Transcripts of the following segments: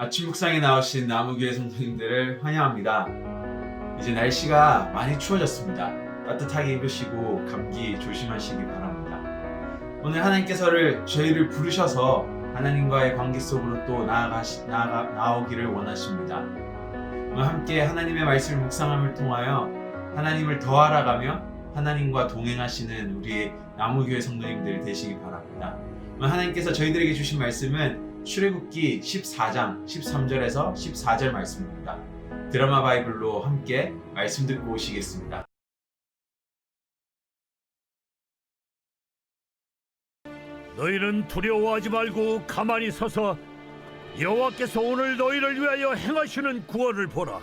아침 묵상에 나오신 나무교회 성도님들을 환영합니다. 이제 날씨가 많이 추워졌습니다. 따뜻하게 입으시고 감기 조심하시기 바랍니다. 오늘 하나님께서 저희를 부르셔서 하나님과의 관계 속으로 또 나오기를 원하십니다. 오늘 함께 하나님의 말씀을 묵상함을 통하여 하나님을 더 알아가며 하나님과 동행하시는 우리 나무교회 성도님들 되시기 바랍니다. 오늘 하나님께서 저희들에게 주신 말씀은 출애굽기 14장 13절에서 14절 말씀입니다. 드라마 바이블로 함께 말씀 듣고 오시겠습니다. 너희는 두려워하지 말고 가만히 서서 여호와께서 오늘 너희를 위하여 행하시는 구원을 보라.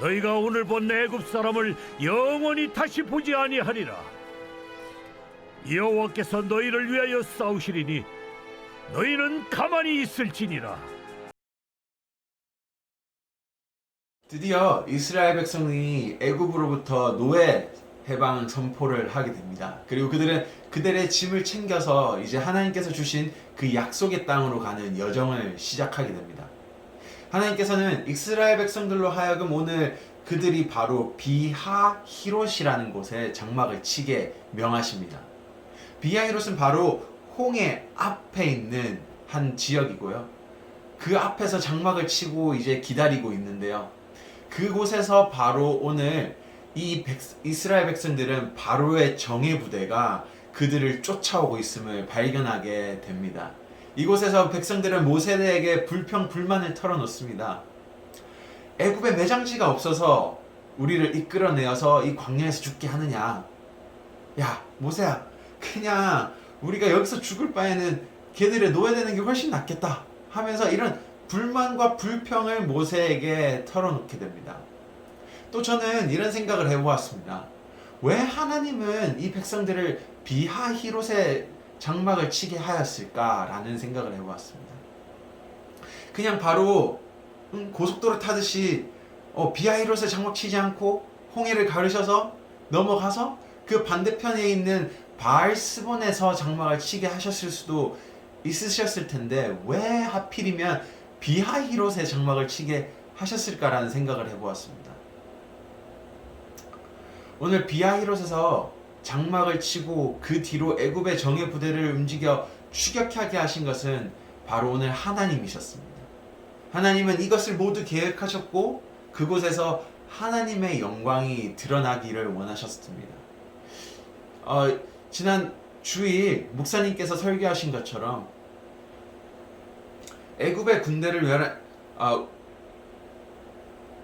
너희가 오늘 본 애굽 사람을 영원히 다시 보지 아니하리라. 여호와께서 너희를 위하여 싸우시리니 너희는 가만히 있을지니라. 드디어 이스라엘 백성이 애굽으로부터 노예 해방 선포를 하게 됩니다. 그리고 그들의 짐을 챙겨서 이제 하나님께서 주신 그 약속의 땅으로 가는 여정을 시작하게 됩니다. 하나님께서는 이스라엘 백성들로 하여금 오늘 그들이 바로 비하히롯이라는 곳에 장막을 치게 명하십니다. 비하히롯은 바로 홍해 앞에 있는 한 지역이고요. 그 앞에서 장막을 치고 이제 기다리고 있는데요. 그곳에서 바로 오늘 이스라엘 백성들은 바로의 정예 부대가 그들을 쫓아오고 있음을 발견하게 됩니다. 이곳에서 백성들은 모세에게 불평불만을 털어놓습니다. 애굽에 매장지가 없어서 우리를 이끌어내어서 이 광야에서 죽게 하느냐. 야, 모세야, 그냥 우리가 여기서 죽을 바에는 걔들의 노예되는 게 훨씬 낫겠다 하면서 이런 불만과 불평을 모세에게 털어놓게 됩니다. 또 저는 이런 생각을 해보았습니다. 왜 하나님은 이 백성들을 비하히롯의 장막을 치게 하였을까라는 생각을 해보았습니다. 그냥 바로 고속도로 타듯이 비하히롯의 장막 치지 않고 홍해를 가르셔서 넘어가서 그 반대편에 있는 바알스본에서 장막을 치게 하셨을 수도 있으셨을 텐데 왜 하필이면 비하히롯의 장막을 치게 하셨을까라는 생각을 해보았습니다. 오늘 비하히롯에서 장막을 치고 그 뒤로 애굽의 정예 부대를 움직여 추격하게 하신 것은 바로 오늘 하나님이셨습니다. 하나님은 이것을 모두 계획하셨고 그곳에서 하나님의 영광이 드러나기를 원하셨습니다. 지난 주일 목사님께서 설교하신 것처럼 애굽의 군대를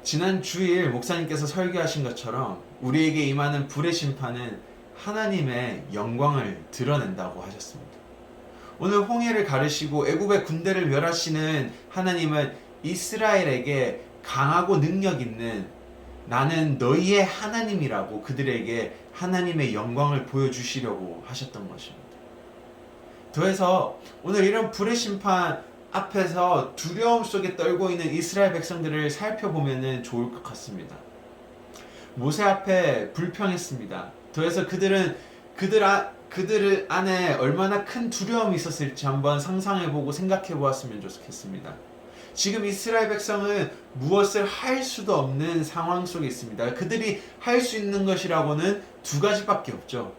지난 주일 목사님께서 설교하신 것처럼 우리에게 임하는 불의 심판은 하나님의 영광을 드러낸다고 하셨습니다. 오늘 홍해를 가르시고 애굽의 군대를 멸하시는 하나님은 이스라엘에게 강하고 능력 있는 나는 너희의 하나님이라고 그들에게 하나님의 영광을 보여주시려고 하셨던 것입니다. 더해서 오늘 이런 불의 심판 앞에서 두려움 속에 떨고 있는 이스라엘 백성들을 살펴보면 좋을 것 같습니다. 모세 앞에 불평했습니다. 더해서 그들 안에 얼마나 큰 두려움이 있었을지 한번 상상해보고 생각해보았으면 좋겠습니다. 지금 이스라엘 백성은 무엇을 할 수도 없는 상황 속에 있습니다. 그들이 할 수 있는 것이라고는 두 가지밖에 없죠.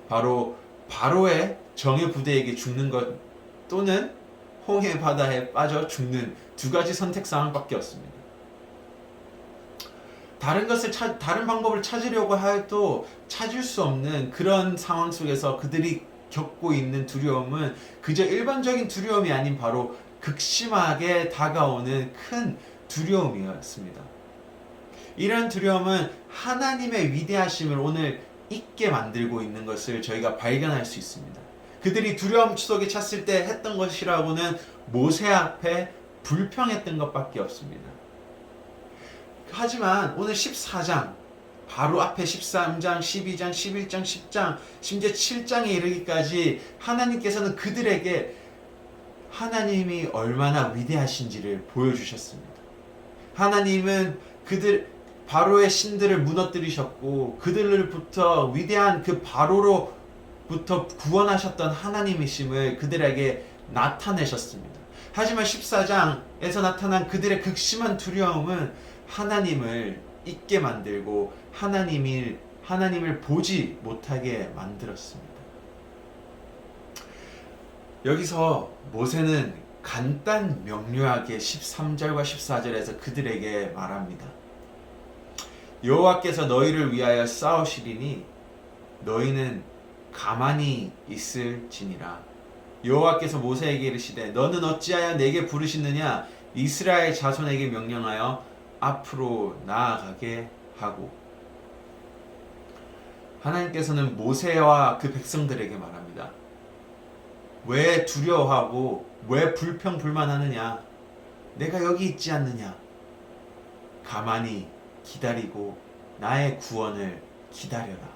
바로 바로의 정예 부대에게 죽는 것 또는 홍해 바다에 빠져 죽는 두 가지 선택 상황밖에 없습니다. 다른 방법을 찾으려고 해도 찾을 수 없는 그런 상황 속에서 그들이 겪고 있는 두려움은 그저 일반적인 두려움이 아닌 바로 극심하게 다가오는 큰 두려움이었습니다. 이런 두려움은 하나님의 위대하심을 오늘 잊게 만들고 있는 것을 저희가 발견할 수 있습니다. 그들이 두려움 속에 찼을 때 했던 것이라고는 모세 앞에 불평했던 것밖에 없습니다. 하지만 오늘 14장 바로 앞에 13장, 12장, 11장, 10장, 심지어 7장에 이르기까지 하나님께서는 그들에게 하나님이 얼마나 위대하신지를 보여주셨습니다. 하나님은 바로의 신들을 무너뜨리셨고 그들로부터 위대한 그 바로로부터 구원하셨던 하나님이심을 그들에게 나타내셨습니다. 하지만 14장에서 나타난 그들의 극심한 두려움은 하나님을 잊게 만들고 하나님을 보지 못하게 만들었습니다. 여기서 모세는 간단 명료하게 13절과 14절에서 그들에게 말합니다. 여호와께서 너희를 위하여 싸우시리니 너희는 가만히 있을지니라. 여호와께서 모세에게 이르시되 너는 어찌하여 내게 부르시느냐? 이스라엘 자손에게 명령하여 앞으로 나아가게 하고. 하나님께서는 모세와 그 백성들에게 말합니다. 왜 두려워하고 왜 불평불만하느냐? 내가 여기 있지 않느냐? 가만히 기다리고 나의 구원을 기다려라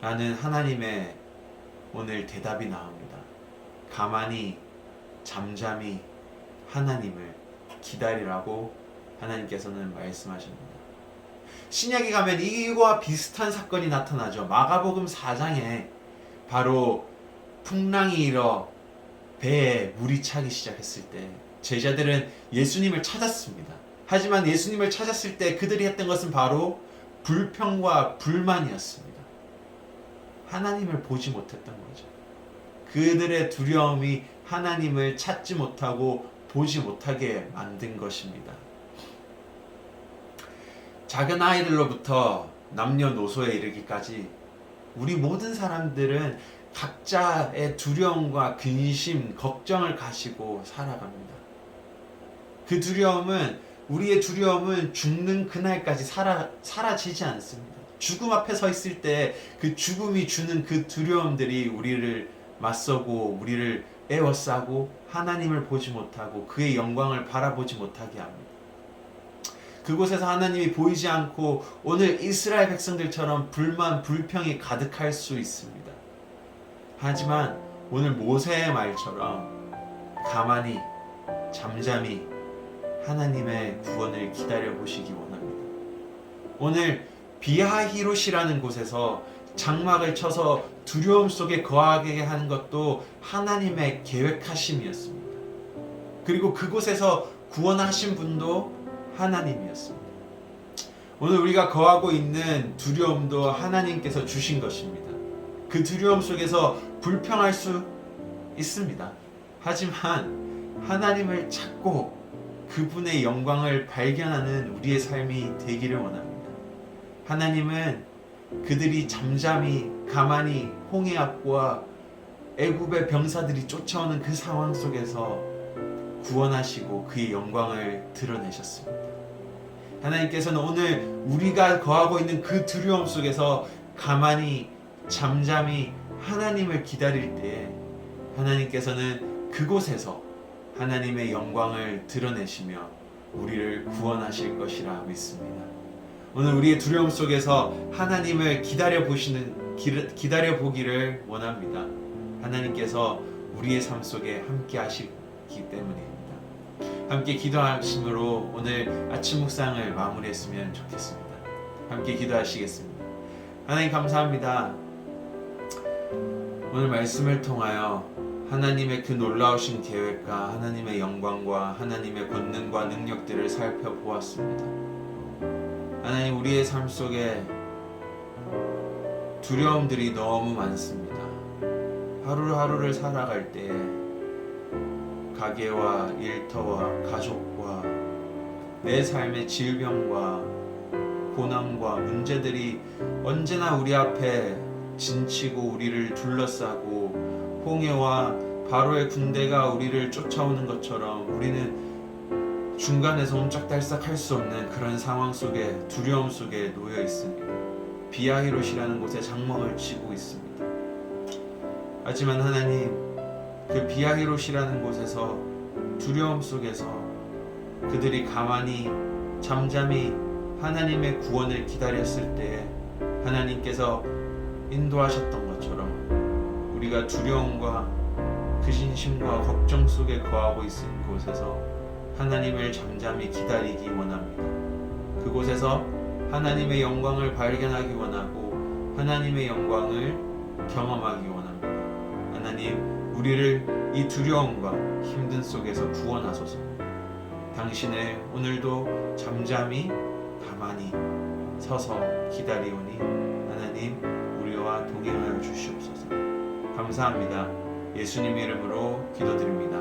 라는 하나님의 오늘 대답이 나옵니다. 가만히 잠잠히 하나님을 기다리라고 하나님께서는 말씀하십니다. 신약에 가면 이와 비슷한 사건이 나타나죠. 마가복음 4장에 바로 풍랑이 일어 배에 물이 차기 시작했을 때 제자들은 예수님을 찾았습니다. 하지만 예수님을 찾았을 때 그들이 했던 것은 바로 불평과 불만이었습니다. 하나님을 보지 못했던 거죠. 그들의 두려움이 하나님을 찾지 못하고 보지 못하게 만든 것입니다. 작은 아이들로부터 남녀노소에 이르기까지 우리 모든 사람들은 각자의 두려움과 근심, 걱정을 가지고 살아갑니다. 그 우리의 두려움은 죽는 그날까지 사라지지 않습니다. 죽음 앞에 서 있을 때 그 죽음이 주는 그 두려움들이 우리를 맞서고 우리를 에워싸고 하나님을 보지 못하고 그의 영광을 바라보지 못하게 합니다. 그곳에서 하나님이 보이지 않고 오늘 이스라엘 백성들처럼 불만, 불평이 가득할 수 있습니다. 하지만 오늘 모세의 말처럼 가만히 잠잠히 하나님의 구원을 기다려보시기 원합니다. 오늘 비하히롯이라는 곳에서 장막을 쳐서 두려움 속에 거하게 하는 것도 하나님의 계획하심이었습니다. 그리고 그곳에서 구원하신 분도 하나님이었습니다. 오늘 우리가 거하고 있는 두려움도 하나님께서 주신 것입니다. 그 두려움 속에서 불평할 수 있습니다. 하지만 하나님을 찾고 그분의 영광을 발견하는 우리의 삶이 되기를 원합니다. 하나님은 그들이 잠잠히 가만히 홍해 앞과 애굽의 병사들이 쫓아오는 그 상황 속에서 구원하시고 그의 영광을 드러내셨습니다. 하나님께서는 오늘 우리가 거하고 있는 그 두려움 속에서 가만히 잠잠히 하나님을 기다릴 때에 하나님께서는 그곳에서 하나님의 영광을 드러내시며 우리를 구원하실 것이라 믿습니다. 오늘 우리의 두려움 속에서 하나님을 기다려 보기를 원합니다. 하나님께서 우리의 삶 속에 함께 하시기 때문입니다. 함께 기도하심으로 오늘 아침 묵상을 마무리했으면 좋겠습니다. 함께 기도하시겠습니다. 하나님 감사합니다. 오늘 말씀을 통하여 하나님의 그 놀라우신 계획과 하나님의 영광과 하나님의 권능과 능력들을 살펴보았습니다. 하나님, 우리의 삶 속에 두려움들이 너무 많습니다. 하루하루를 살아갈 때에 가게와 일터와 가족과 내 삶의 질병과 고난과 문제들이 언제나 우리 앞에 진치고 우리를 둘러싸고 홍해와 바로의 군대가 우리를 쫓아오는 것처럼 우리는 중간에서 옴짝달싹 할 수 없는 그런 상황 속에 두려움 속에 놓여 있습니다. 비하히롯이라는 곳에 장막을 치고 있습니다. 하지만 하나님, 그 비하히롯이라는 곳에서 두려움 속에서 그들이 가만히 잠잠히 하나님의 구원을 기다렸을 때 하나님께서 인도하셨던 것처럼 우리가 두려움과 근심과 걱정 속에 거하고 있는 곳에서 하나님을 잠잠히 기다리기 원합니다. 그곳에서 하나님의 영광을 발견하기 원하고 하나님의 영광을 경험하기 원합니다. 하나님, 우리를 이 두려움과 힘든 속에서 구원하소서. 당신을 오늘도 잠잠히 가만히 서서 기다리오니 하나님 우리와 동행하여 주시옵소서. 감사합니다. 예수님 이름으로 기도드립니다.